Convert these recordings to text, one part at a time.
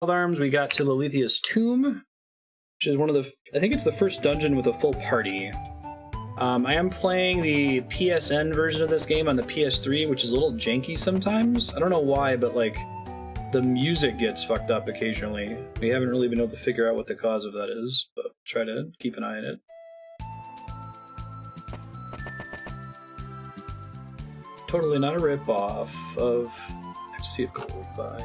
Arms, we got to Lolithia's tomb, which is one of the, I think it's the first dungeon with a full party. I am playing the PSN version of this game on the PS3, which is a little janky sometimes. I don't know why, but like the music gets fucked up occasionally. We haven't really been able to figure out what the cause of that is, but try to keep an eye on it. Totally not a rip-off of Ecstasy of Gold by...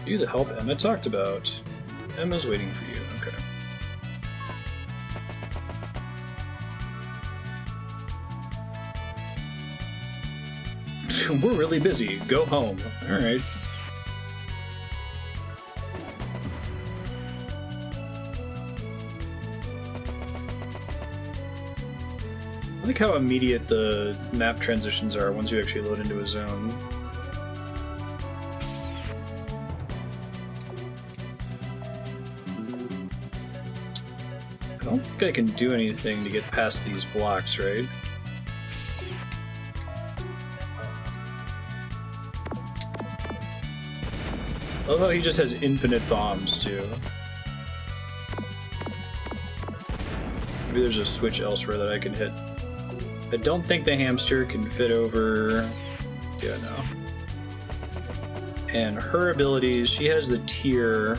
You the help Emma talked about. Emma's waiting for you. Okay. We're really busy. Go home. Alright. I like how immediate the map transitions are once you actually load into a zone. I don't think I can do anything to get past these blocks, right? I love how he just has infinite bombs, too. Maybe there's a switch elsewhere that I can hit. I don't think the hamster can fit over... Yeah, no. And her abilities, she has the tier,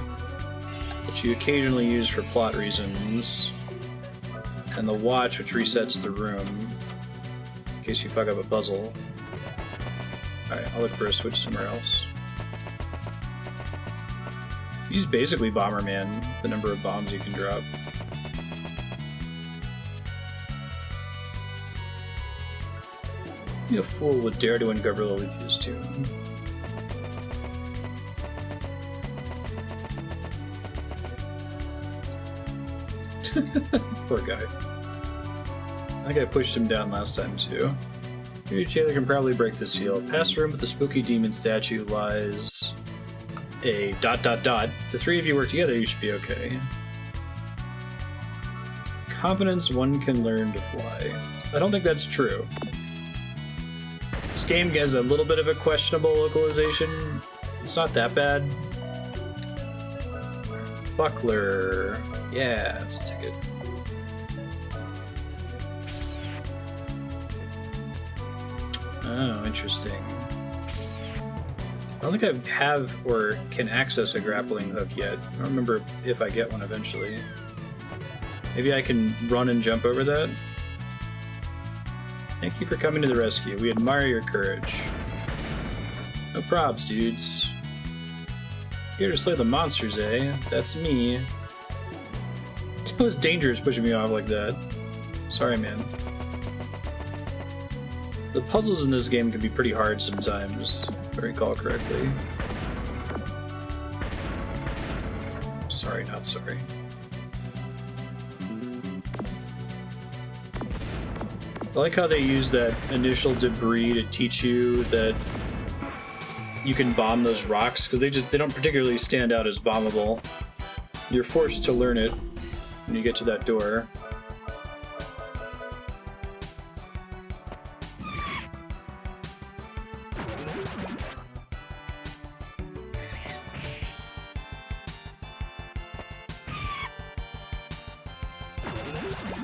which you occasionally use for plot reasons. And the watch, which resets the room, in case you fuck up a puzzle. Alright, I'll look for a switch somewhere else. He's basically Bomberman, the number of bombs you can drop. A fool would dare to uncover Lolithia's tomb. Poor guy. I think I pushed him down last time too. Maybe Taylor can probably break the seal. Past the room with the spooky demon statue lies a ... If the three of you work together, you should be okay. Confidence, one can learn to fly. I don't think that's true. This game has a little bit of a questionable localization. It's not that bad. Buckler. Yeah, it's a ticket. Oh, interesting. I don't think I have or can access a grappling hook yet. I don't remember if I get one eventually. Maybe I can run and jump over that? Thank you for coming to the rescue. We admire your courage. No probs, dudes. Here to slay the monsters, eh? That's me. It was dangerous pushing me off like that. Sorry, man. The puzzles in this game can be pretty hard sometimes, if I recall correctly. Sorry, not sorry. I like how they use that initial debris to teach you that you can bomb those rocks, because they don't particularly stand out as bombable. You're forced to learn it when you get to that door.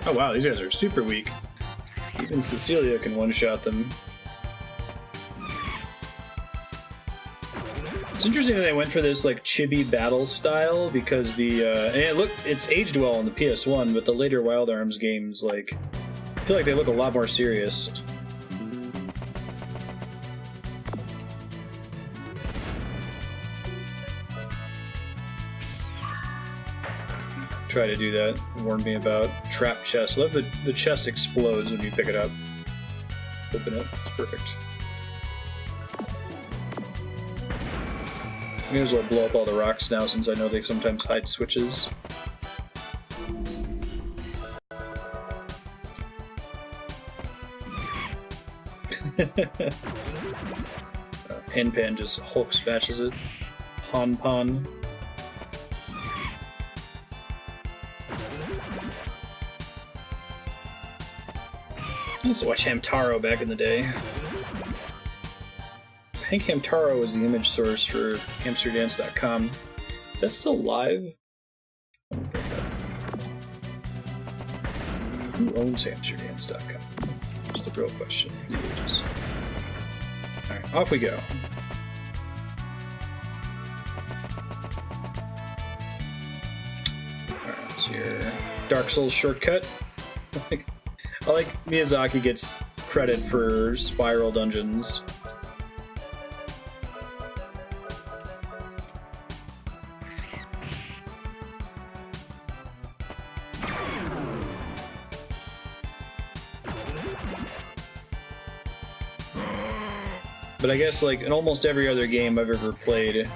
Oh wow, these guys are super weak. Even Cecilia can one-shot them. It's interesting that they went for this like chibi battle style, because the and look, it's aged well on the PS1, but the later Wild Arms games, like, I feel like they look a lot more serious. Try to do that. Warn me about trap chest. I love the chest explodes when you pick it up. Open it. It's perfect. May as well blow up all the rocks now, since I know they sometimes hide switches. Henpan just Hulk smashes it. Hanpan. I used to watch Hamtaro back in the day. Hank Hamtaro was the image source for HamsterDance.com. Is that still live? Who owns HamsterDance.com? Just a real question for the ages. Alright, off we go. Alright, so your Dark Souls shortcut. I like Miyazaki gets credit for spiral dungeons. But I guess, like, in almost every other game I've ever played,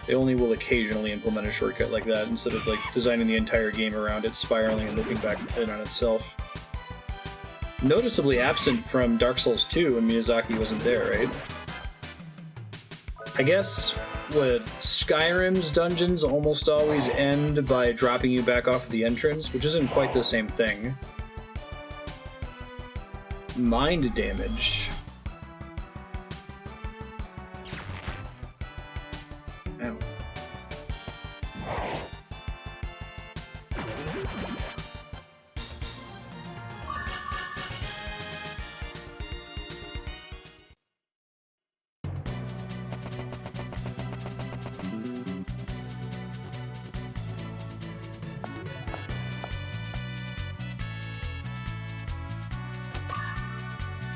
they only will occasionally implement a shortcut like that instead of, like, designing the entire game around it, spiraling and looping back in on itself. Noticeably absent from Dark Souls 2 when Miyazaki wasn't there, right? I guess what Skyrim's dungeons almost always end by dropping you back off the entrance, which isn't quite the same thing. Mind damage. Ow.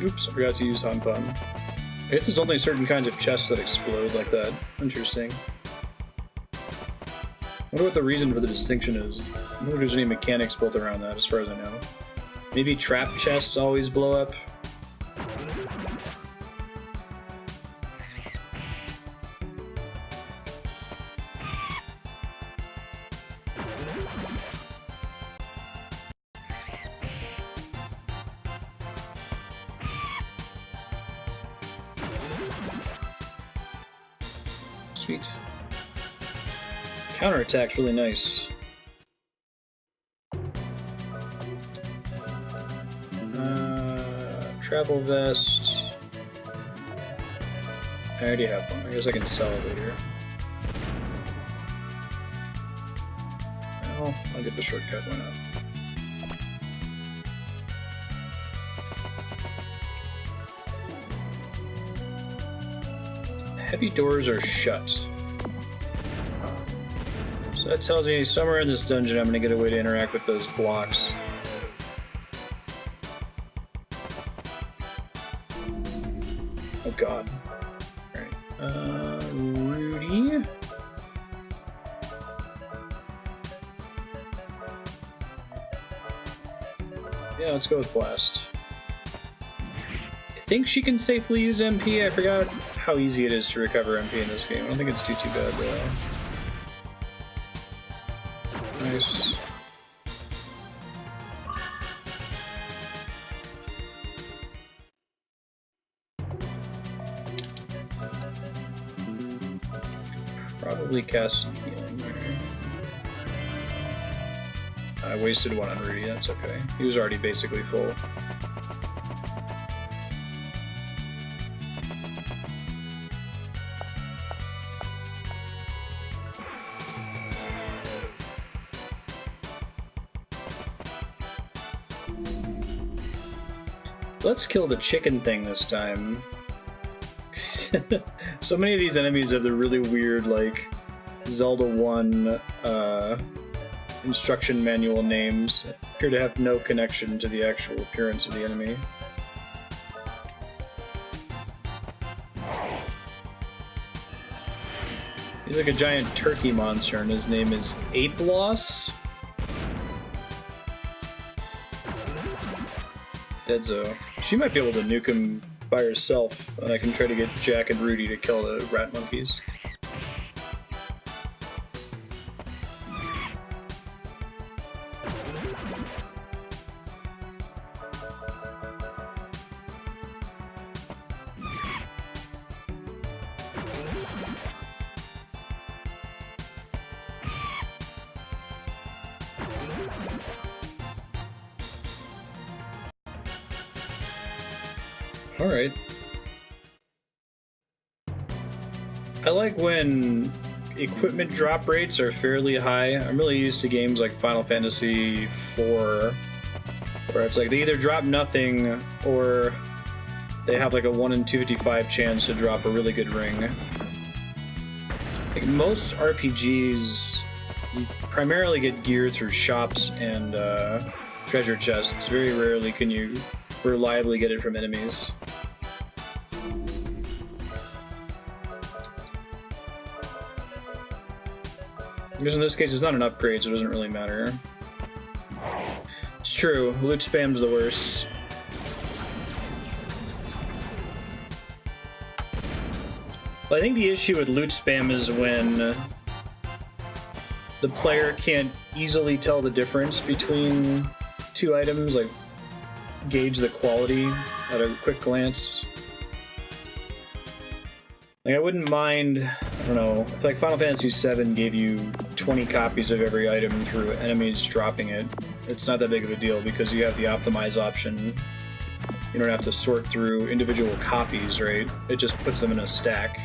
Oops, I forgot to use Hanpan. I guess there's only certain kinds of chests that explode like that. Interesting. I wonder what the reason for the distinction is. I wonder if there's any mechanics built around that, as far as I know. Maybe trap chests always blow up? Sweet. Counterattack's really nice. Travel vest. I already have one. I guess I can sell it later. Well, I'll get the shortcut, why not? Heavy doors are shut. So that tells me somewhere in this dungeon I'm going to get a way to interact with those blocks. Oh god. Alright. Rudy? Yeah, let's go with Blast. I think she can safely use MP. I forgot how easy it is to recover MP in this game. I don't think it's too bad though. Nice. Probably cast some healing here. I wasted one on Rudy, that's okay. He was already basically full. Let's kill the chicken thing this time. So many of these enemies have the really weird, like, Zelda 1 instruction manual names. Appear to have no connection to the actual appearance of the enemy. He's like a giant turkey monster, and his name is Ape Loss. Deadzo. She might be able to nuke him by herself, and I can try to get Jack and Rudy to kill the rat monkeys. Alright. I like when equipment drop rates are fairly high. I'm really used to games like Final Fantasy IV, where it's like they either drop nothing or they have like a 1 in 255 chance to drop a really good ring. Like most RPGs, you primarily get gear through shops and treasure chests. Very rarely can you reliably get it from enemies. Because in this case, it's not an upgrade, so it doesn't really matter. It's true, loot spam's the worst. Well, I think the issue with loot spam is when the player can't easily tell the difference between two items, like gauge the quality at a quick glance. Like, I wouldn't mind, I don't know, if like Final Fantasy VII gave you 20 copies of every item through enemies dropping it, it's not that big of a deal because you have the optimize option. You don't have to sort through individual copies, right? It just puts them in a stack.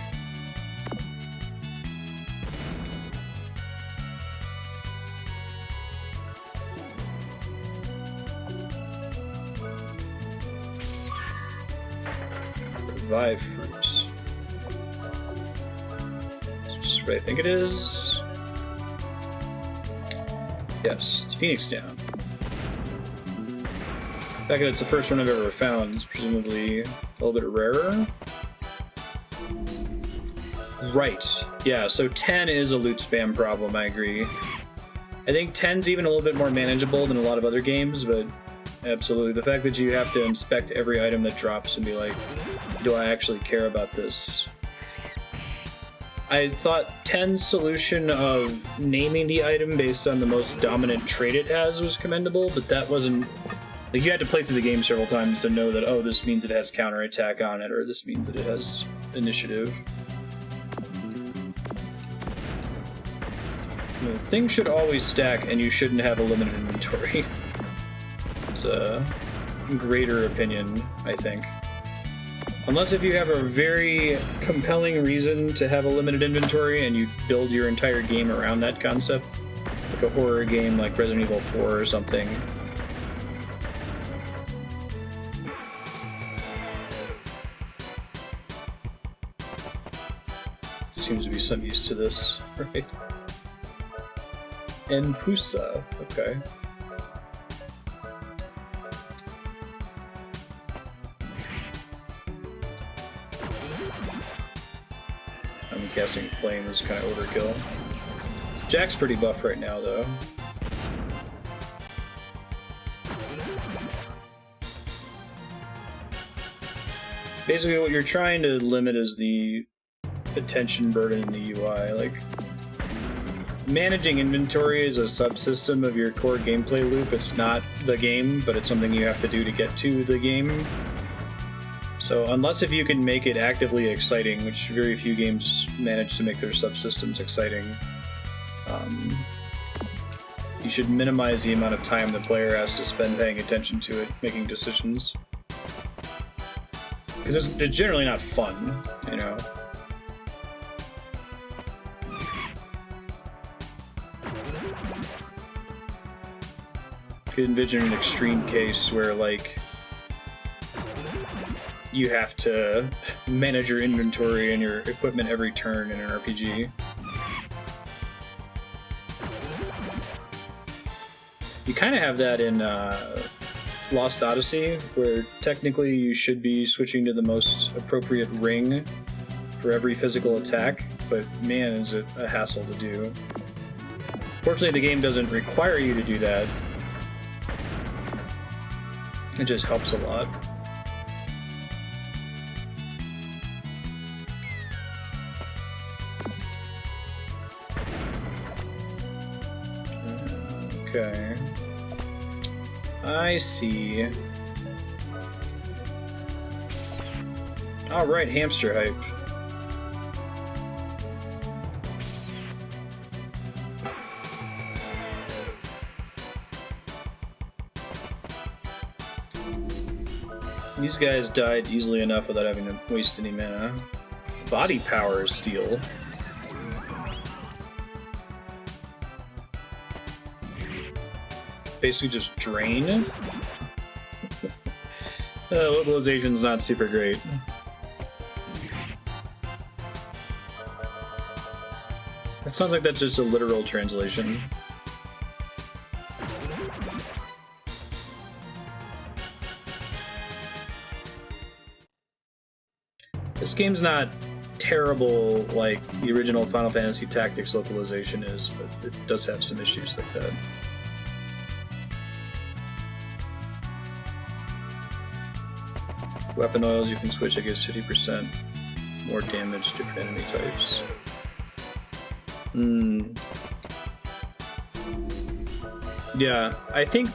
Revive fruits. That's what I think it is. Yes, it's Phoenix Down. The fact that it's the first one I've ever found is presumably a little bit rarer. Right. Yeah, so 10 is a loot spam problem, I agree. I think 10's even a little bit more manageable than a lot of other games, but absolutely. The fact that you have to inspect every item that drops and be like, do I actually care about this? I thought 10's solution of naming the item based on the most dominant trait it has was commendable, but that wasn't... Like, you had to play through the game several times to know that, oh, this means it has counterattack on it, or this means that it has initiative. You know, things should always stack, and you shouldn't have a limited inventory. It's a greater opinion, I think. Unless if you have a very compelling reason to have a limited inventory and you build your entire game around that concept, like a horror game like Resident Evil 4 or something. Seems to be some use to this, right? En Pusa, okay. Casting Flame is kind of overkill. Jack's pretty buff right now, though. Basically, what you're trying to limit is the attention burden in the UI. Like, managing inventory is a subsystem of your core gameplay loop. It's not the game, but it's something you have to do to get to the game. So unless if you can make it actively exciting, which very few games manage to make their subsystems exciting, you should minimize the amount of time the player has to spend paying attention to it, making decisions. Because it's generally not fun, you know? You could envision an extreme case where, like, you have to manage your inventory and your equipment every turn in an RPG. You kind of have that in Lost Odyssey, where technically you should be switching to the most appropriate ring for every physical attack, but man, is it a hassle to do. Fortunately, the game doesn't require you to do that. It just helps a lot. Okay. I see. Alright, hamster hype. These guys died easily enough without having to waste any mana. Body power steal. Basically just drain. Localization's not super great. That sounds like that's just a literal translation. This game's not terrible like the original Final Fantasy Tactics localization is, but it does have some issues like that. Weapon oils you can switch, I guess 50% more damage to different enemy types. Yeah, I think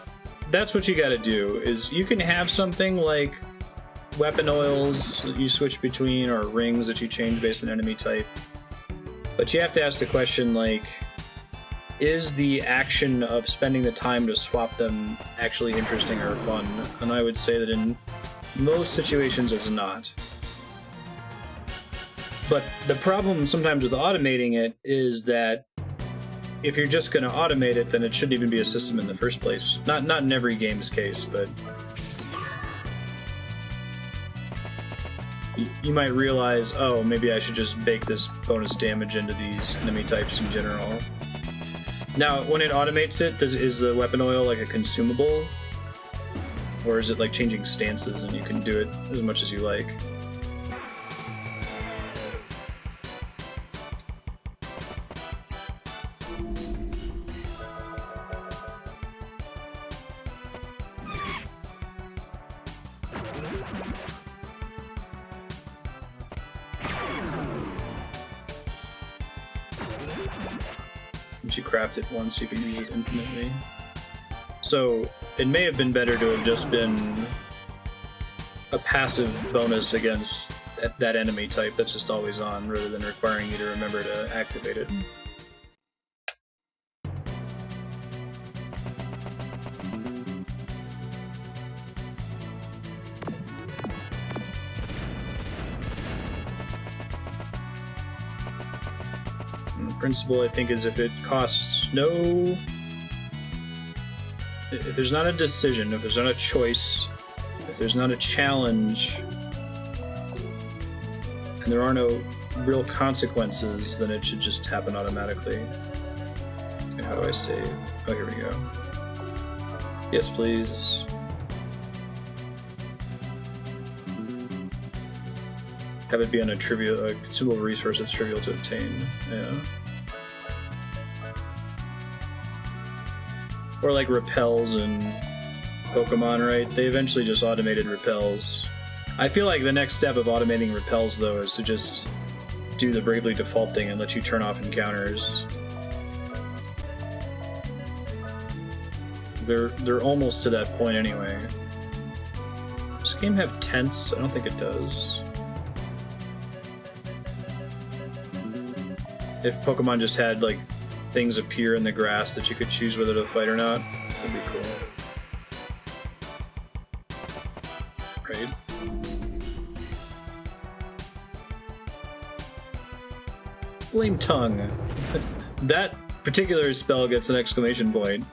that's what you gotta do, is you can have something like weapon oils that you switch between, or rings that you change based on enemy type. But you have to ask the question, like, is the action of spending the time to swap them actually interesting or fun? And I would say that in most situations it's not. But the problem sometimes with automating it is that if you're just going to automate it, then it shouldn't even be a system in the first place. Not in every game's case, but you might realize, oh, maybe I should just bake this bonus damage into these enemy types in general. Now, when it automates it, is the weapon oil like a consumable? Or is it like changing stances and you can do it as much as you like? Once you craft it once, you can use it infinitely. So it may have been better to have just been a passive bonus against that enemy type that's just always on, rather than requiring you to remember to activate it. And the principle, I think, is if it costs no... If there's not a decision, if there's not a choice, if there's not a challenge, and there are no real consequences, then it should just happen automatically. Okay, how do I save? Oh, here we go. Yes, please. Have it be on a consumable resource that's trivial to obtain. Yeah. Or like repels in Pokemon, right? They eventually just automated repels. I feel like the next step of automating repels, though, is to just do the Bravely Default thing and let you turn off encounters. They're almost to that point anyway. Does this game have tents? I don't think it does. If Pokemon just had, like, things appear in the grass that you could choose whether to fight or not, that'd be cool. Right? Flame Tongue. That particular spell gets an exclamation point.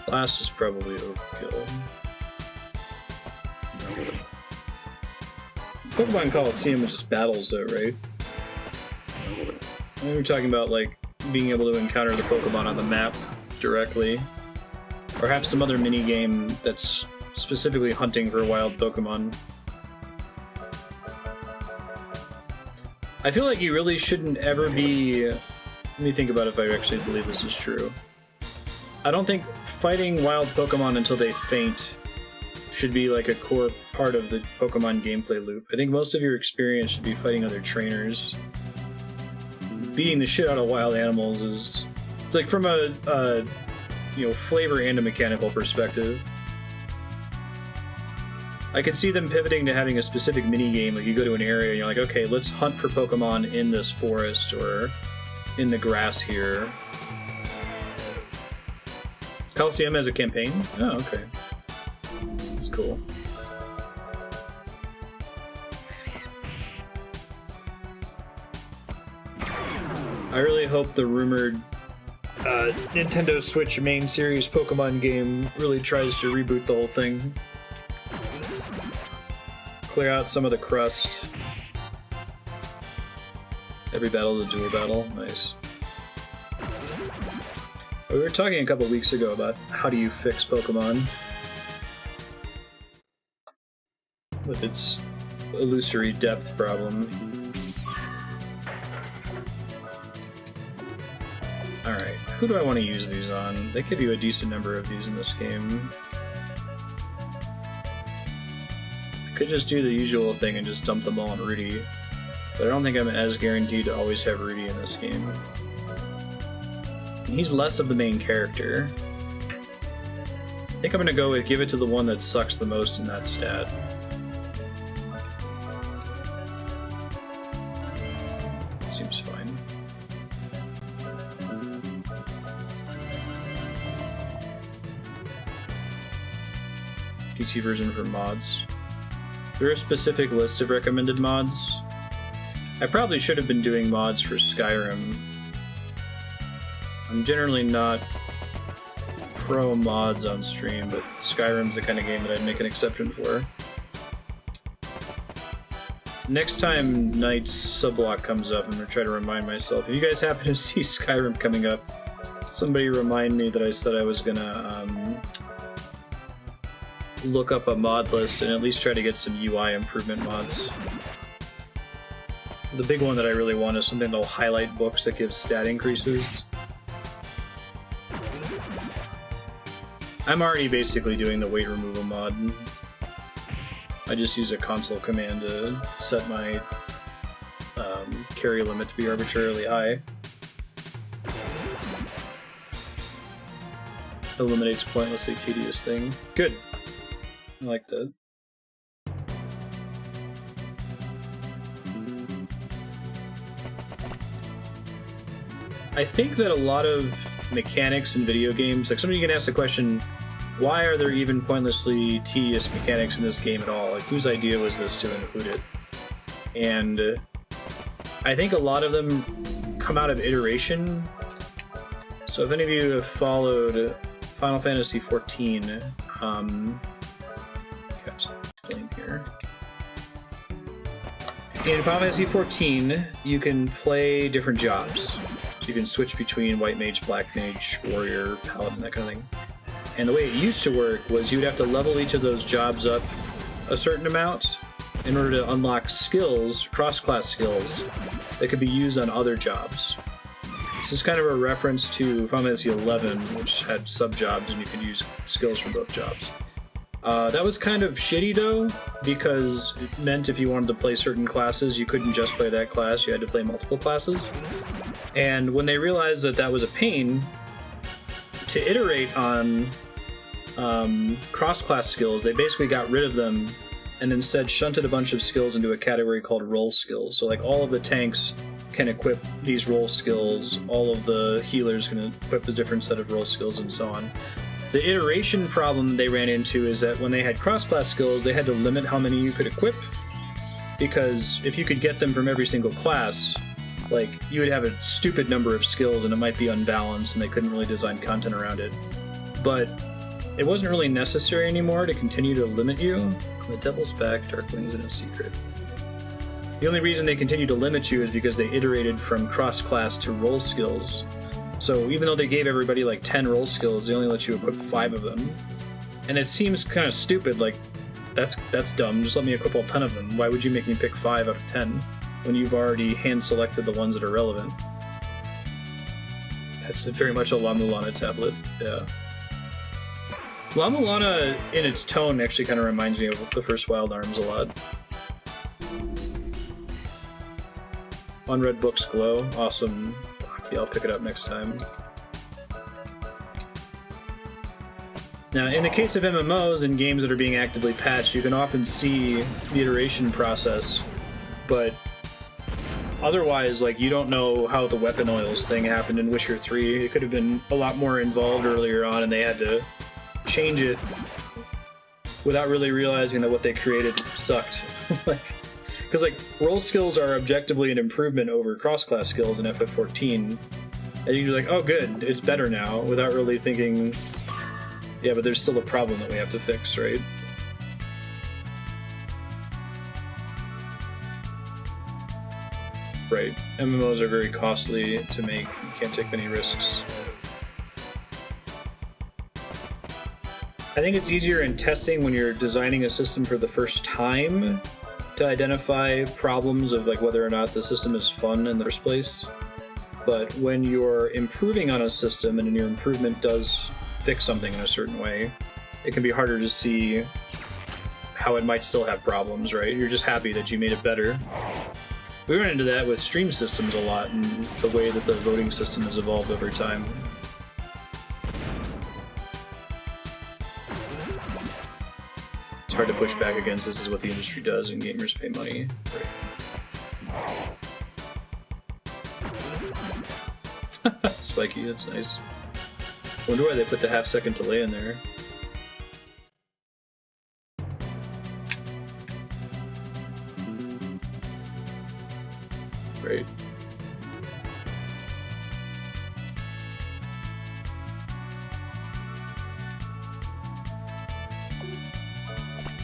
Blast is probably overkill. Pokemon Coliseum is just battles though, right? We were talking about like being able to encounter the Pokemon on the map directly, or have some other mini game that's specifically hunting for wild Pokemon. I feel like you really shouldn't ever be... Let me think about if I actually believe this is true. I don't think fighting wild Pokemon until they faint should be like a core part of the Pokemon gameplay loop. I think most of your experience should be fighting other trainers. Beating the shit out of wild animals is... It's like from a flavor and a mechanical perspective. I could see them pivoting to having a specific mini game. Like you go to an area and you're like, okay, let's hunt for Pokemon in this forest or in the grass here. Coliseum has a campaign? Oh, okay. That's cool. I really hope the rumored Nintendo Switch main series Pokemon game really tries to reboot the whole thing. Clear out some of the crust. Every battle is a dual battle. Nice. We were talking a couple weeks ago about how do you fix Pokemon with its illusory depth problem. Alright, who do I want to use these on? They give you a decent number of these in this game. I could just do the usual thing and just dump them all on Rudy, but I don't think I'm as guaranteed to always have Rudy in this game. He's less of the main character. I think I'm gonna go with give it to the one that sucks the most in that stat. Seems fine. PC version for mods. Is there a specific list of recommended mods? I probably should have been doing mods for Skyrim. I'm generally not pro mods on stream, but Skyrim's the kind of game that I'd make an exception for. Next time Knight's subblock comes up, I'm gonna try to remind myself. If you guys happen to see Skyrim coming up, somebody remind me that I said I was gonna look up a mod list and at least try to get some UI improvement mods. The big one that I really want is something that'll highlight books that give stat increases. I'm already basically doing the weight removal mod. I just use a console command to set my carry limit to be arbitrarily high. Eliminates pointlessly tedious thing. Good. I like that. I think that a lot of mechanics in video games, like somebody can ask the question, why are there even pointlessly tedious mechanics in this game at all? Like, whose idea was this to include it? And I think a lot of them come out of iteration. So if any of you have followed Final Fantasy XIV, explain here. In Final Fantasy XIV, you can play different jobs. So you can switch between White Mage, Black Mage, Warrior, Paladin, that kind of thing. And the way it used to work was you would have to level each of those jobs up a certain amount in order to unlock skills, cross-class skills, that could be used on other jobs. This is kind of a reference to Final Fantasy XI, which had sub-jobs and you could use skills from both jobs. That was kind of shitty though, because it meant if you wanted to play certain classes, you couldn't just play that class, you had to play multiple classes. And when they realized that that was a pain, to iterate on cross-class skills, they basically got rid of them and instead shunted a bunch of skills into a category called role skills. So like all of the tanks can equip these role skills, all of the healers can equip the different set of role skills, and so on. The iteration problem they ran into is that when they had cross-class skills, they had to limit how many you could equip, because if you could get them from every single class, like, you would have a stupid number of skills and it might be unbalanced and they couldn't really design content around it. But it wasn't really necessary anymore to continue to limit you. The Devil's Back, Darkling's in a secret. The only reason they continued to limit you is because they iterated from cross-class to role skills. So even though they gave everybody like 10 role skills, they only let you equip 5 of them. And it seems kind of stupid, like, that's dumb, just let me equip all 10 of them. Why would you make me pick 5 out of 10 when you've already hand-selected the ones that are relevant? That's very much a La Mulana tablet, yeah. La Mulana, in its tone, actually kind of reminds me of the first Wild Arms a lot. Unread Books Glow, awesome. Okay, I'll pick it up next time. Now, in the case of MMOs and games that are being actively patched, you can often see the iteration process, but otherwise, like, you don't know how the weapon oils thing happened in Witcher 3. It could have been a lot more involved earlier on, and they had to change it without really realizing that what they created sucked. Because, like, role skills are objectively an improvement over cross-class skills in FF14, and you're like, oh, good, it's better now, without really thinking... Yeah, but there's still a problem that we have to fix, right? Right. MMOs are very costly to make. You can't take many risks. I think it's easier in testing when you're designing a system for the first time to identify problems of like whether or not the system is fun in the first place. But when you're improving on a system and your improvement does fix something in a certain way, it can be harder to see how it might still have problems, right? You're just happy that you made it better. We run into that with stream systems a lot and the way that the voting system has evolved over time. It's hard to push back against. This is what the industry does and gamers pay money. Right. Spiky, that's nice. Wonder why they put the half-second delay in there. Great.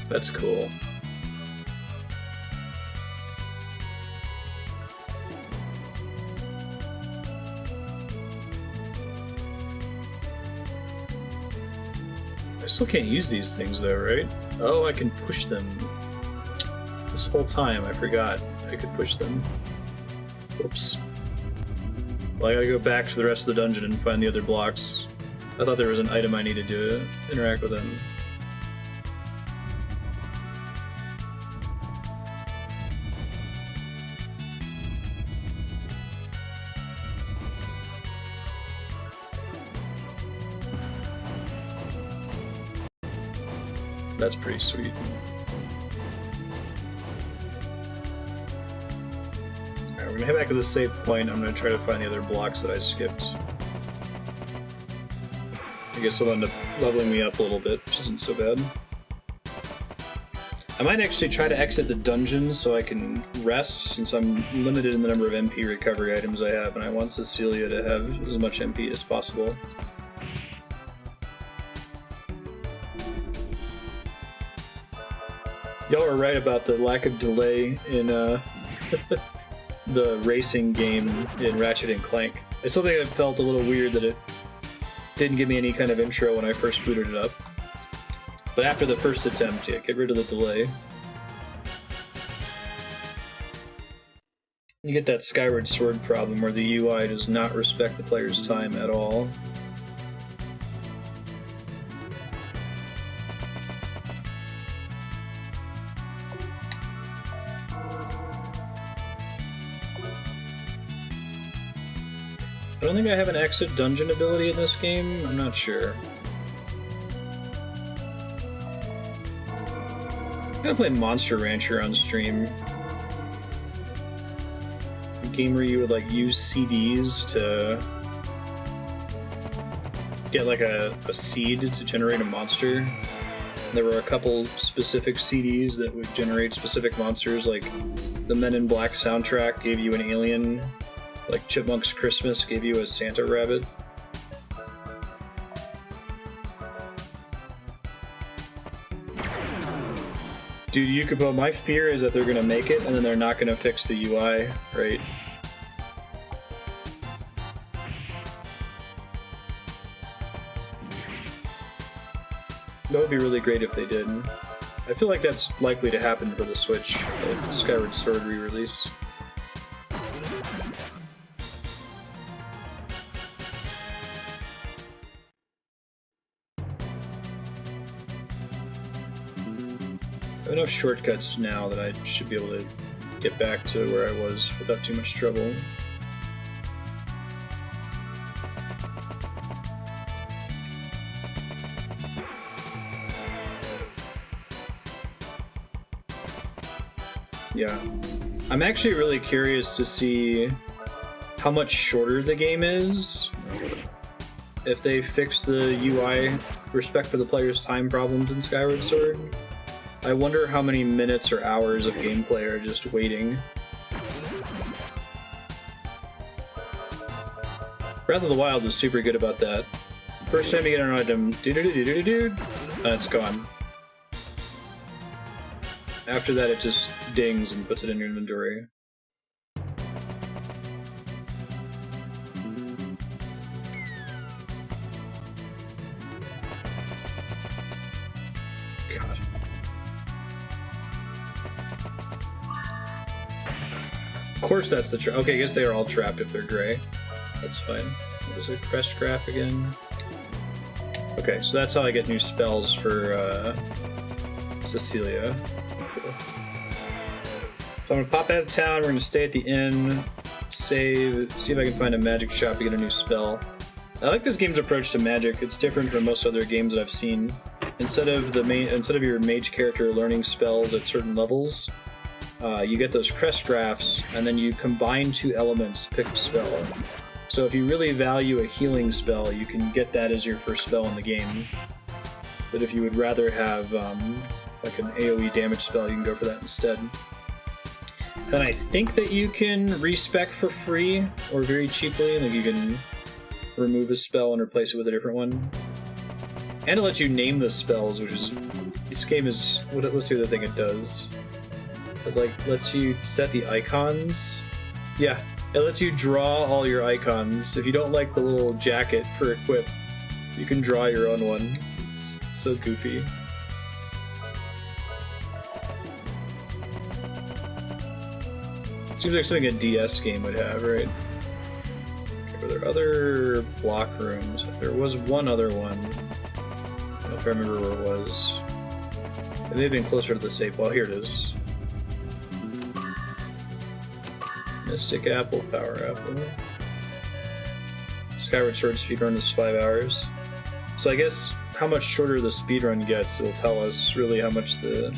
That's cool. I still can't use these things though, right? Oh, I can push them. This whole time I forgot I could push them. Whoops. Well, I gotta go back to the rest of the dungeon and find the other blocks. I thought there was an item I needed to interact with them. That's pretty sweet. Alright, we're gonna head back to the save point. I'm gonna try to find the other blocks that I skipped. I guess they'll end up leveling me up a little bit, which isn't so bad. I might actually try to exit the dungeon so I can rest, since I'm limited in the number of MP recovery items I have, and I want Cecilia to have as much MP as possible. Y'all are right about the lack of delay in the racing game in Ratchet and Clank. I still think it felt a little weird that it didn't give me any kind of intro when I first booted it up. But after the first attempt, yeah, get rid of the delay. You get that Skyward Sword problem where the UI does not respect the player's time at all. I don't think I have an exit dungeon ability in this game. I'm not sure. I'm gonna play Monster Rancher on stream. A game where you would like use CDs to get like a seed to generate a monster. And there were a couple specific CDs that would generate specific monsters, like the Men in Black soundtrack gave you an alien. Like Chipmunk's Christmas gave you a Santa rabbit. Dude, Yukipo, my fear is that they're gonna make it and then they're not gonna fix the UI, right? That would be really great if they did. I feel like that's likely to happen for the Switch, the Skyward Sword re-release. I have enough shortcuts now that I should be able to get back to where I was without too much trouble. Yeah. I'm actually really curious to see how much shorter the game is. If they fix the UI respect for the player's time problems in Skyward Sword. I wonder how many minutes or hours of gameplay are just waiting. Breath of the Wild is super good about that. First time you get an item, and it's gone. After that, it just dings and puts it in your inventory. God. Of course that's the trap. Okay, I guess they are all trapped if they're gray. That's fine. What is it? Crest Graph again? Okay, so that's how I get new spells for Cecilia. Cool. So I'm gonna pop out of town, we're gonna stay at the inn, save, see if I can find a magic shop to get a new spell. I like this game's approach to magic. It's different from most other games that I've seen. Instead of your mage character learning spells at certain levels, you get those crest graphs, and then you combine two elements to pick a spell. So if you really value a healing spell, you can get that as your first spell in the game. But if you would rather have like an AoE damage spell, you can go for that instead. Then I think that you can respec for free or very cheaply, like you can remove a spell and replace it with a different one. And it lets you name the spells, which is... This game is... Let's see what the thing it does. It like lets you set the icons. Yeah, it lets you draw all your icons. If you don't like the little jacket for equip, you can draw your own one. It's so goofy. Seems like something a DS game would have, right? Okay, were there other block rooms? There was one other one. I don't know if I remember where it was. It may have been closer to the safe. Well, here it is. Mystic Apple, Power Apple. Skyward Sword speedrun is 5 hours. So I guess how much shorter the speedrun gets, it'll tell us really how much the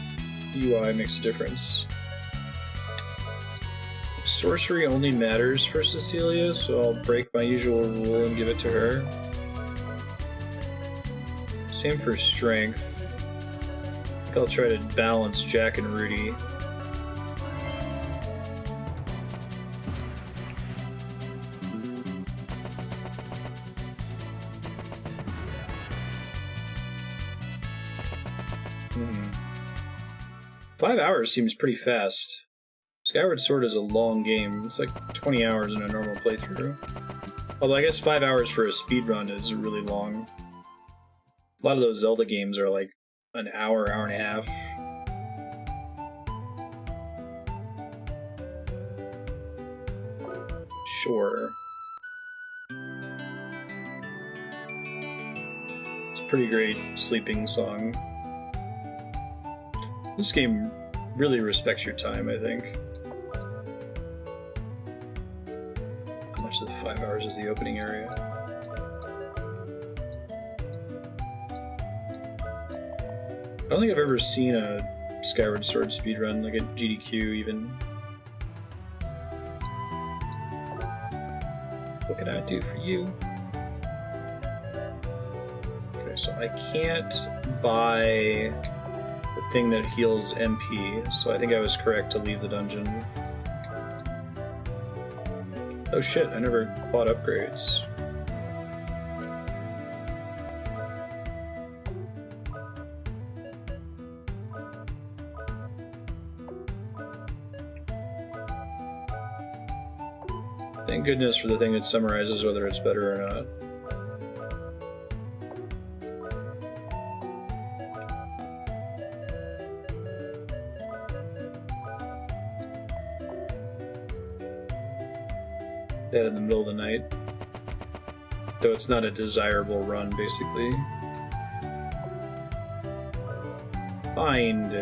UI makes a difference. Sorcery only matters for Cecilia, so I'll break my usual rule and give it to her. Same for Strength. I think I'll try to balance Jack and Rudy. Hmm. 5 hours seems pretty fast. Skyward Sword is a long game. It's like 20 hours in a normal playthrough. Although I guess 5 hours for a speedrun is really long. A lot of those Zelda games are like an hour, hour and a half. Sure. It's a pretty great sleeping song. This game really respects your time, I think. How much of the 5 hours is the opening area? I don't think I've ever seen a Skyward Sword speedrun, like a GDQ even. What can I do for you? Okay, so I can't buy the thing that heals MP, so I think I was correct to leave the dungeon. Oh shit, I never bought upgrades. Thank goodness for the thing that summarizes whether it's better or not. Dead in the middle of the night. Though it's not a desirable run, basically. Find.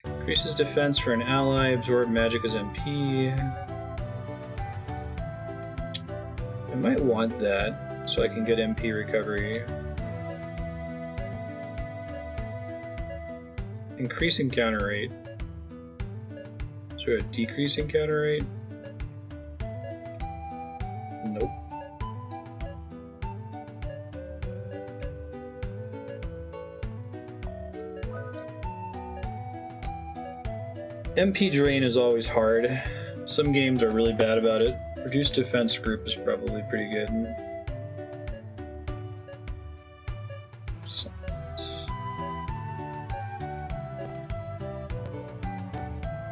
Increases defense for an ally, absorb magic as MP. I might want that, so I can get MP recovery. Increasing counter rate. Is there a decreasing counter rate? Nope. MP drain is always hard. Some games are really bad about it. Reduced defense group is probably pretty good.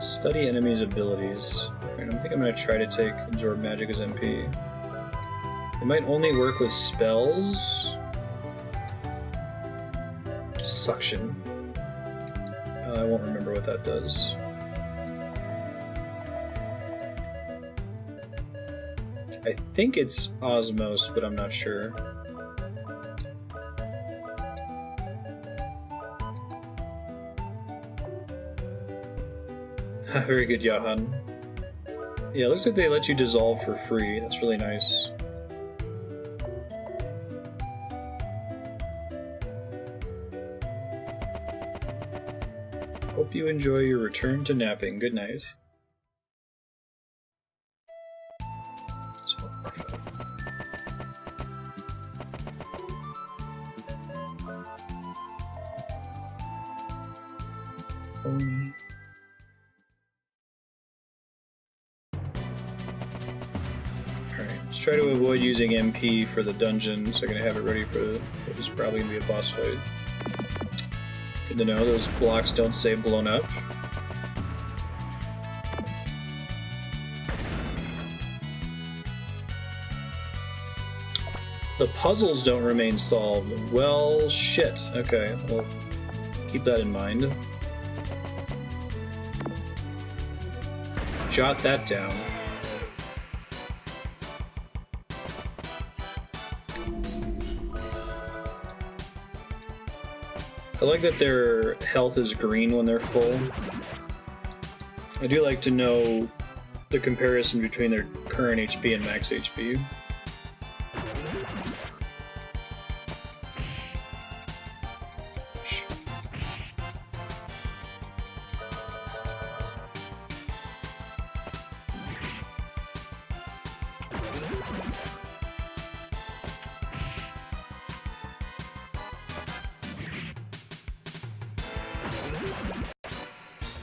Study enemies' abilities. I think I'm going to try to take Absorb Magic as MP. It might only work with spells. Suction. I won't remember what that does. I think it's Osmos, but I'm not sure. Very good, Johan. Yeah, it looks like they let you dissolve for free. That's really nice. Hope you enjoy your return to napping. Good night. Let's try to avoid using MP for the dungeon, so I'm going to have it ready for what is probably going to be a boss fight. Good to know, those blocks don't say blown up. The puzzles don't remain solved. Well, shit. Okay, well, keep that in mind. Jot that down. I like that their health is green when they're full. I do like to know the comparison between their current HP and max HP.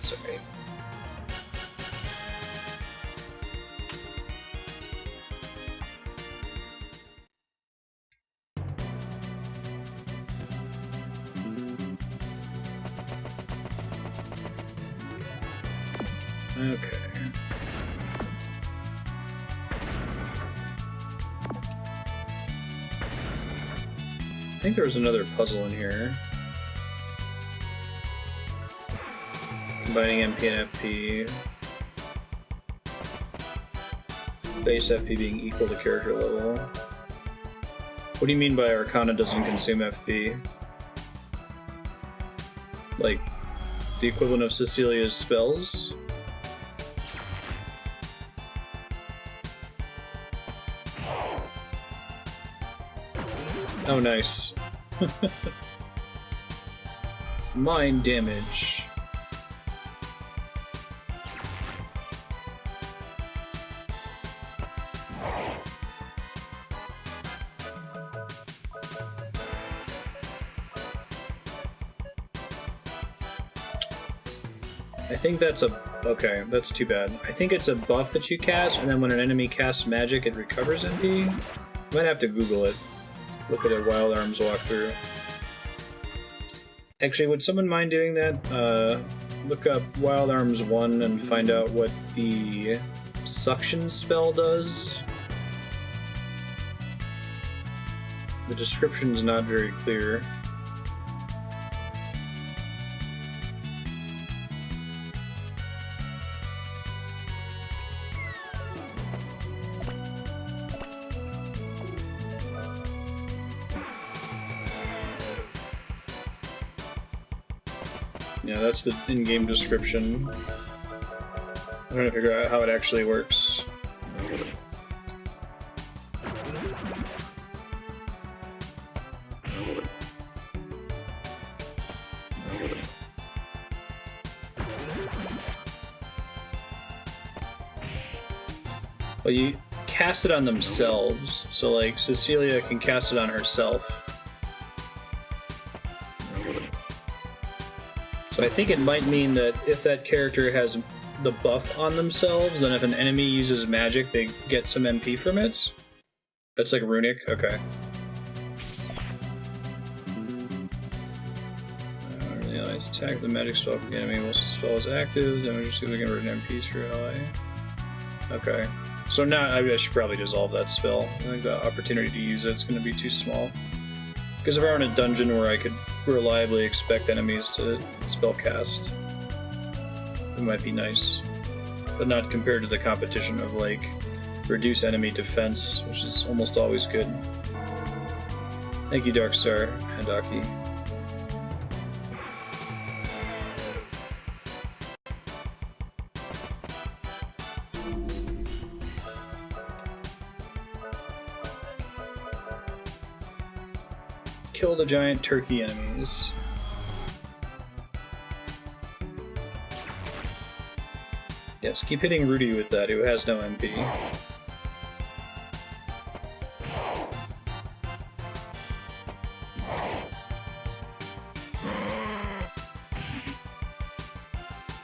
Sorry. Okay. I think there was another puzzle in here. Combining MP and FP. Base FP being equal to character level. What do you mean by Arcana doesn't consume FP? Like, the equivalent of Cecilia's spells? Oh, nice. Mind damage. I think that's a... okay, that's too bad. I think it's a buff that you cast, and then when an enemy casts magic, it recovers MP? Might have to Google it. Look at a Wild Arms walkthrough. Actually, would someone mind doing that? Look up Wild Arms 1 and find out what the suction spell does. The description's not very clear. Yeah, that's the in-game description. I'm trying to figure out how it actually works. Well, you cast it on themselves, so like Cecilia can cast it on herself. So I think it might mean that if that character has the buff on themselves, then if an enemy uses magic, they get some MP from it. That's like runic? Okay. The allies attack the magic spell from the enemy once the spell is active, then we just see if we can return MPs for ally. Okay. So now I should probably dissolve that spell. I think the opportunity to use it's going to be too small. Because if I were in a dungeon where I could reliably expect enemies to spellcast, it might be nice. But not compared to the competition of, like, reduce enemy defense, which is almost always good. Thank you, Darkstar and Aki. Kill the giant turkey enemies. Yes, keep hitting Rudy with that, who has no MP.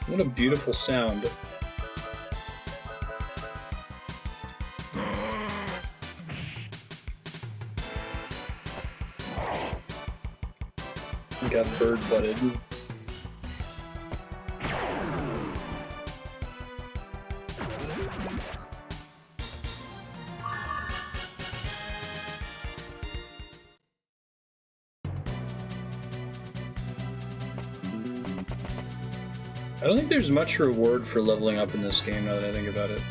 What a beautiful sound. Got bird-butted. I don't think there's much reward for leveling up in this game now that I think about it.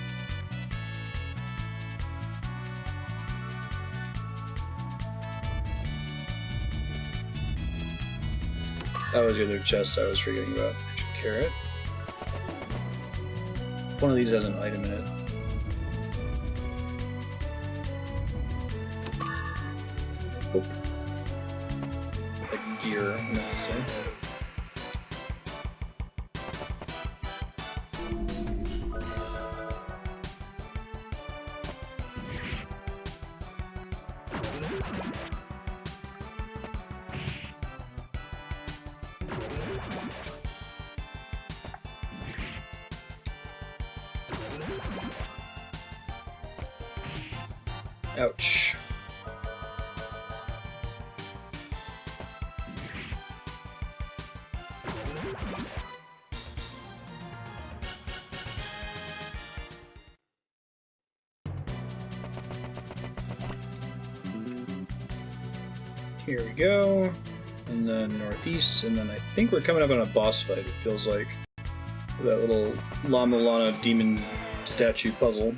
That was the other chest I was forgetting about. Carrot. If one of these has an item in it. Oh. Like gear, I meant to say. Ouch. Here we go. And then northeast, and then I think we're coming up on a boss fight, it feels like. That little La Mulana demon statue puzzle.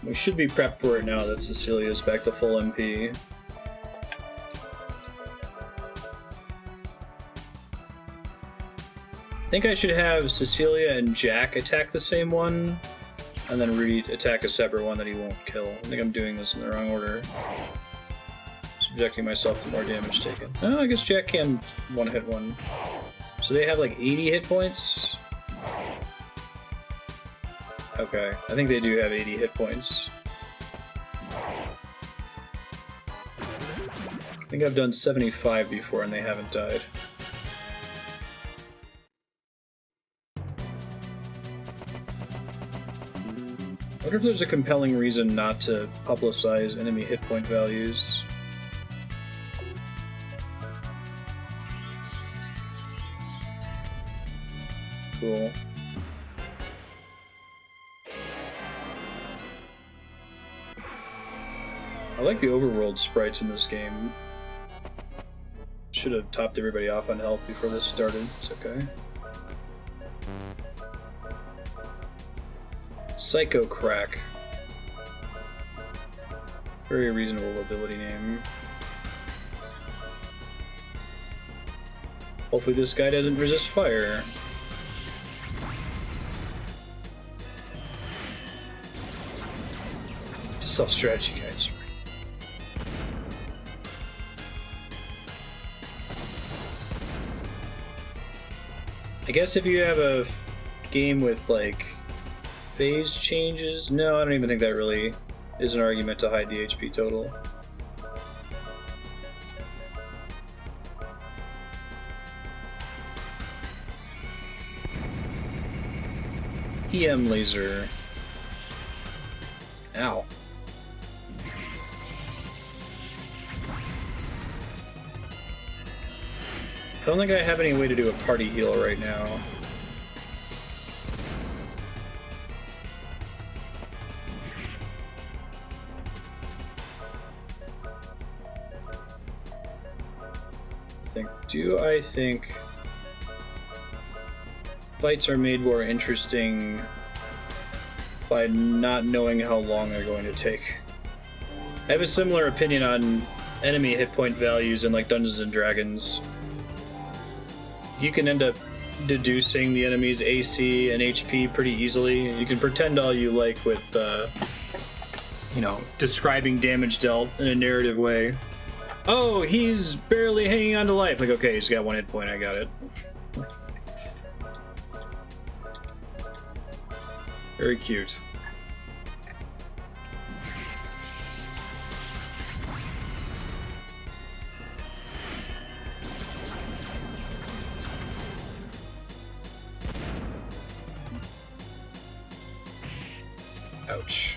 We should be prepped for it now that Cecilia's back to full MP. I think I should have Cecilia and Jack attack the same one, and then Rudy attack a separate one that he won't kill. I think I'm doing this in the wrong order. Subjecting myself to more damage taken. Oh, I guess Jack can one-hit one. So they have like 80 hit points? Okay, I think they do have 80 hit points. I think I've done 75 before and they haven't died. I wonder if there's a compelling reason not to publicize enemy hit point values. Cool. I like the overworld sprites in this game. Should have topped everybody off on health before this started. It's okay. Psycho Crack. Very reasonable ability name. Hopefully this guy doesn't resist fire. Just self-strategy guides. I guess if you have a game with like phase changes? No, I don't even think that really is an argument to hide the HP total. EM laser. Ow. I don't think I have any way to do a party heal right now. I think fights are made more interesting by not knowing how long they're going to take. I have a similar opinion on enemy hit point values in like Dungeons and Dragons. You can end up deducing the enemy's AC and HP pretty easily. You can pretend all you like with, you know, describing damage dealt in a narrative way. Oh, he's barely hanging on to life. Like, okay, he's got 1 hit point, I got it. Very cute. Ouch.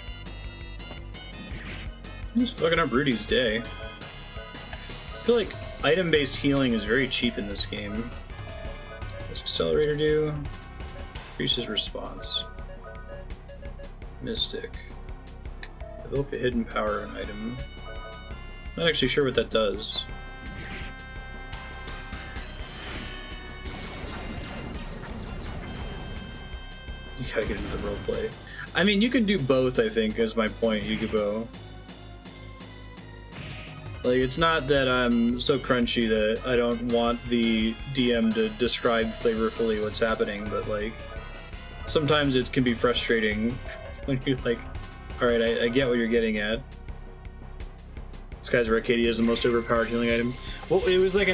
He's fucking up Rudy's day. I feel like item-based healing is very cheap in this game. What does Accelerator do? Increases response. Mystic. Evoke a hidden power of an item. Not actually sure what that does. You gotta get into the roleplay. I mean, you can do both, I think, is my point, Yugibo. Like, it's not that I'm so crunchy that I don't want the DM to describe flavorfully what's happening, but, like, sometimes it can be frustrating when you're like, alright, I get what you're getting at. Skies of Arcadia is the most overpowered healing item. Well, it was like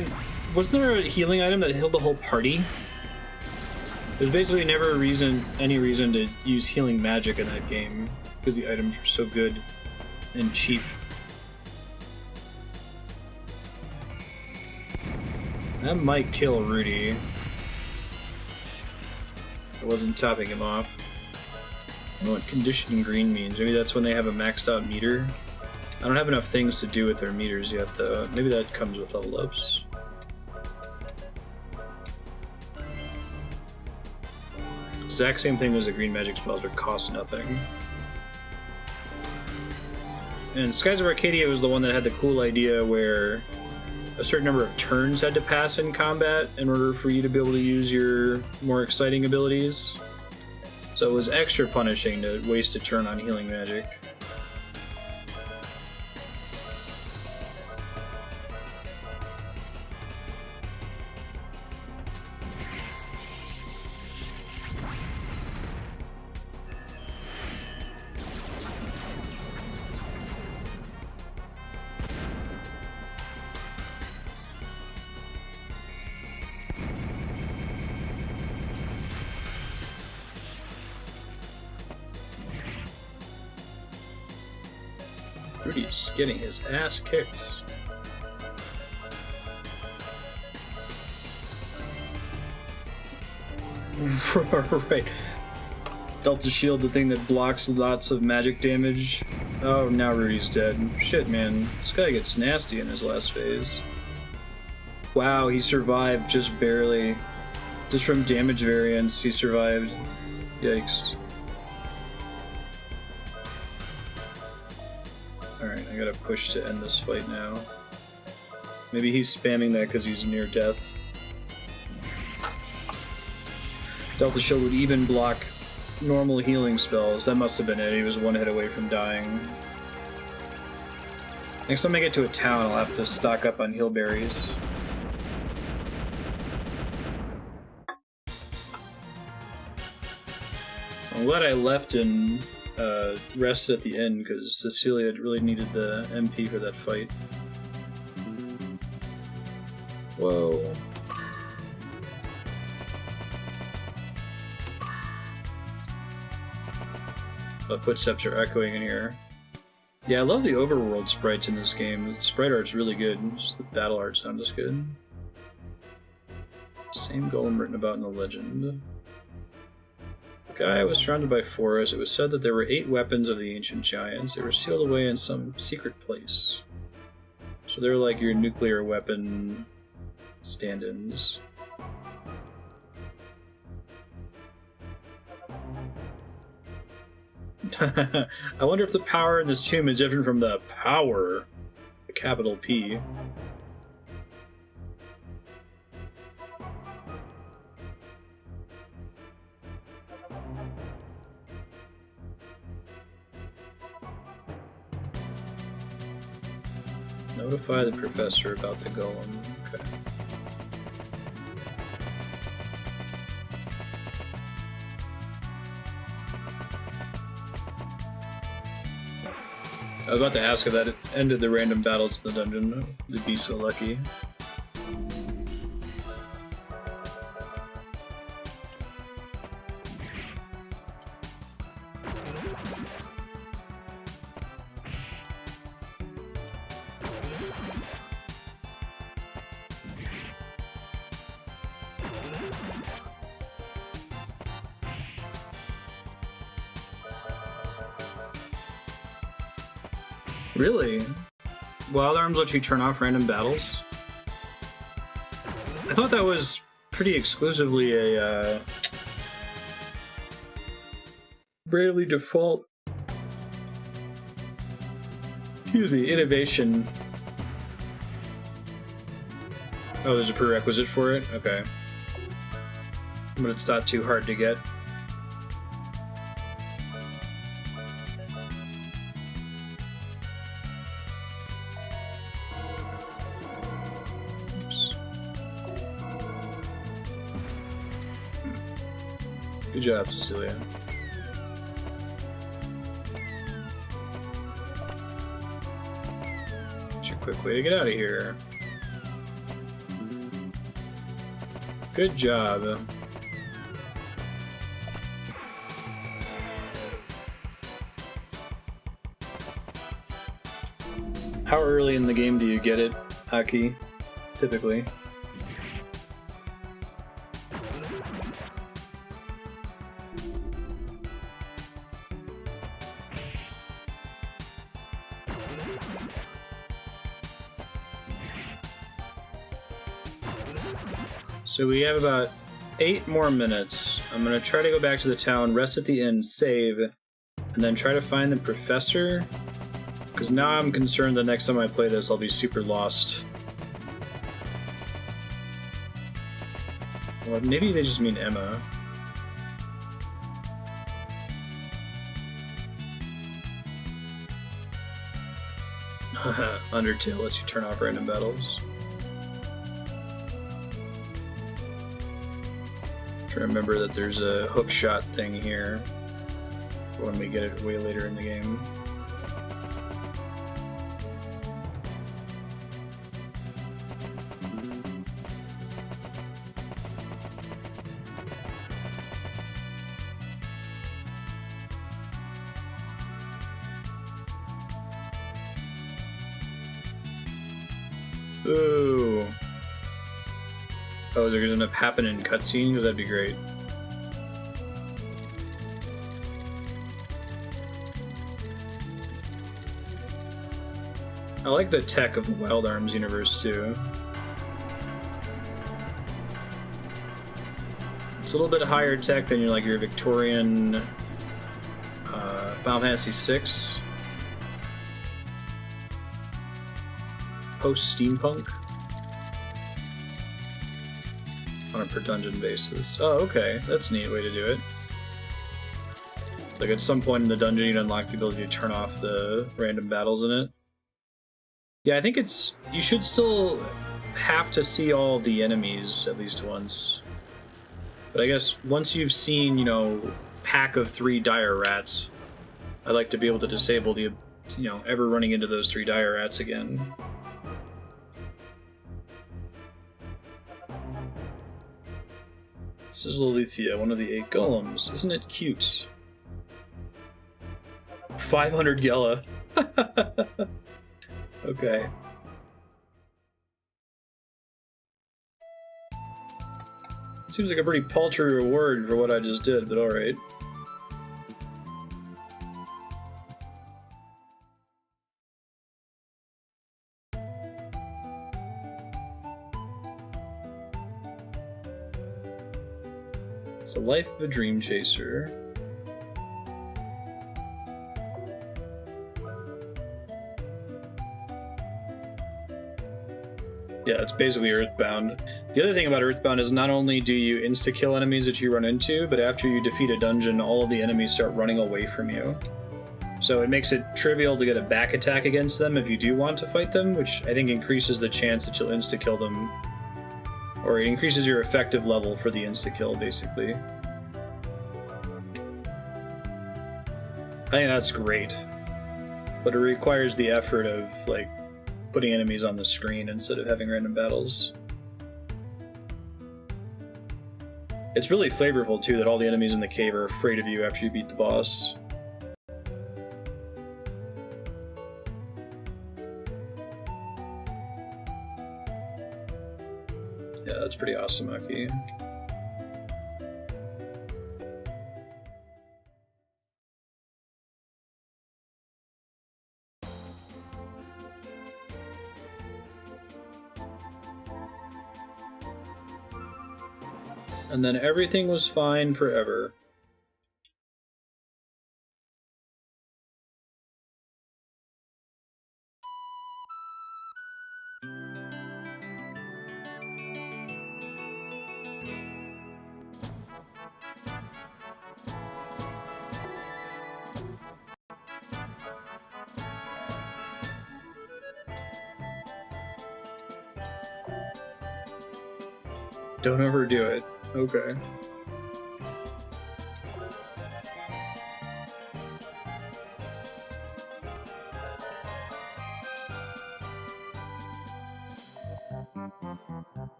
wasn't there a healing item that healed the whole party? There's basically never any reason to use healing magic in that game, because the items are so good and cheap. That might kill Rudy. I wasn't topping him off. I don't know what conditioning green means. Maybe that's when they have a maxed out meter. I don't have enough things to do with their meters yet, though. Maybe that comes with level ups. Exact same thing as the green magic spells, which cost nothing. And Skies of Arcadia was the one that had the cool idea where a certain number of turns had to pass in combat in order for you to be able to use your more exciting abilities. So it was extra punishing to waste a turn on healing magic. Rudy's getting his ass kicked. Right. Delta Shield, the thing that blocks lots of magic damage. Oh, now Rudy's dead. Shit, man. This guy gets nasty in his last phase. Wow, he survived just barely. Just from damage variance, he survived. Yikes. Alright, I gotta push to end this fight now. Maybe he's spamming that because he's near death. Delta Shield would even block normal healing spells. That must have been it. He was one hit away from dying. Next time I get to a town, I'll have to stock up on heal berries. I'm glad I left and rested at the end, because Cecilia really needed the MP for that fight. Whoa. The footsteps are echoing in here. Yeah, I love the overworld sprites in this game. The sprite art's really good. Just the battle art sounds just good. Same golem written about in the legend. The guy was surrounded by forests. It was said that there were 8 weapons of the ancient giants. They were sealed away in some secret place. So they're like your nuclear weapon stand-ins. I wonder if the power in this tomb is different from the power, the capital P. Notify the professor about the golem. Okay. I was about to ask if that ended the random battles in the dungeon. We'd be so lucky. Really? Wild Arms let you turn off random battles? I thought that was pretty exclusively a Bravely default. Excuse me, innovation. Oh, there's a prerequisite for it? Okay. But it's not too hard to get. Good job, Cecilia. It's a quick way to get out of here. Good job. How early in the game do you get it, Aki? Typically. So we have about 8 more minutes. I'm gonna try to go back to the town, rest at the inn, save, and then try to find the professor. Because now I'm concerned the next time I play this, I'll be super lost. Well, maybe they just mean Emma. Undertale lets you turn off random battles. Remember that there's a hook shot thing here when we get it way later in the game. Ooh. Oh, is there gonna happen in cutscenes? Because that'd be great. I like the tech of the Wild Arms universe too. It's a little bit higher tech than your Victorian Final Fantasy VI. Post-steampunk. On a per dungeon basis. Oh, okay. That's a neat way to do it. Like at some point in the dungeon you'd unlock the ability to turn off the random battles in it. Yeah, I think you should still have to see all the enemies at least once. But I guess once you've seen, pack of 3 dire rats, I'd like to be able to disable the, ever running into those 3 dire rats again. This is Lolithia, one of the 8 golems. Isn't it cute? 500 Gela. Okay. Seems like a pretty paltry reward for what I just did, but alright. It's the life of a dream chaser. Yeah, it's basically Earthbound. The other thing about Earthbound is not only do you insta-kill enemies that you run into, but after you defeat a dungeon, all of the enemies start running away from you. So it makes it trivial to get a back attack against them if you do want to fight them, which I think increases the chance that you'll insta-kill them. Or it increases your effective level for the insta-kill, basically. I think that's great. But it requires the effort of, like, putting enemies on the screen instead of having random battles. It's really flavorful, too, that all the enemies in the cave are afraid of you after you beat the boss. Yeah, that's pretty awesome, Aki. And then everything was fine forever. Don't overdo it. Okay.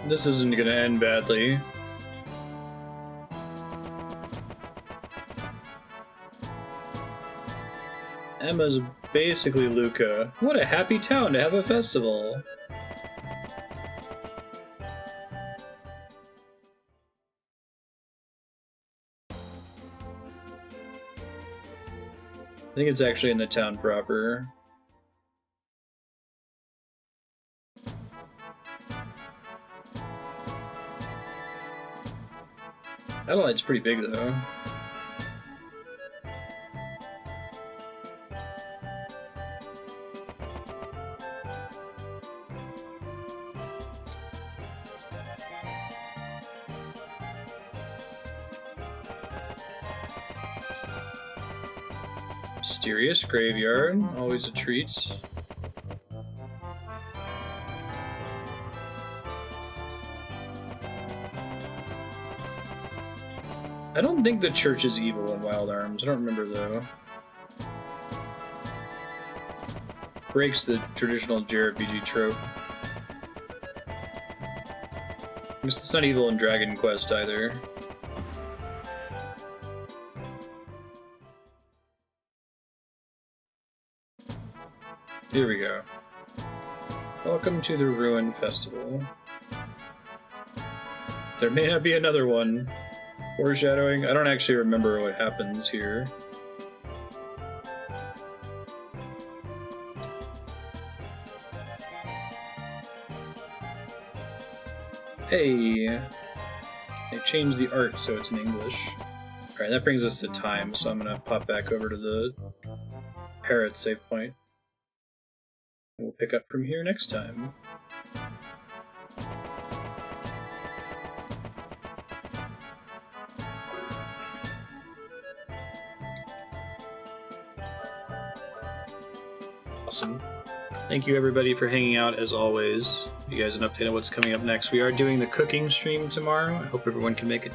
This isn't gonna end badly. Emma's basically Luca. What a happy town to have a festival! I think it's actually in the town proper. Adelaide's pretty big, though. Mysterious graveyard, always a treat. I don't think the church is evil in Wild Arms. I don't remember, though. Breaks the traditional JRPG trope. I guess it's not evil in Dragon Quest, either. Here we go. Welcome to the Ruin Festival. There may not be another one. Foreshadowing? I don't actually remember what happens here. Hey! They changed the art so it's in English. Alright, that brings us to time, so I'm gonna pop back over to the Parrot save point. We'll pick up from here next time. Awesome. Thank you everybody for hanging out as always. You guys an update on what's coming up next. We are doing the cooking stream tomorrow. I hope everyone can make it.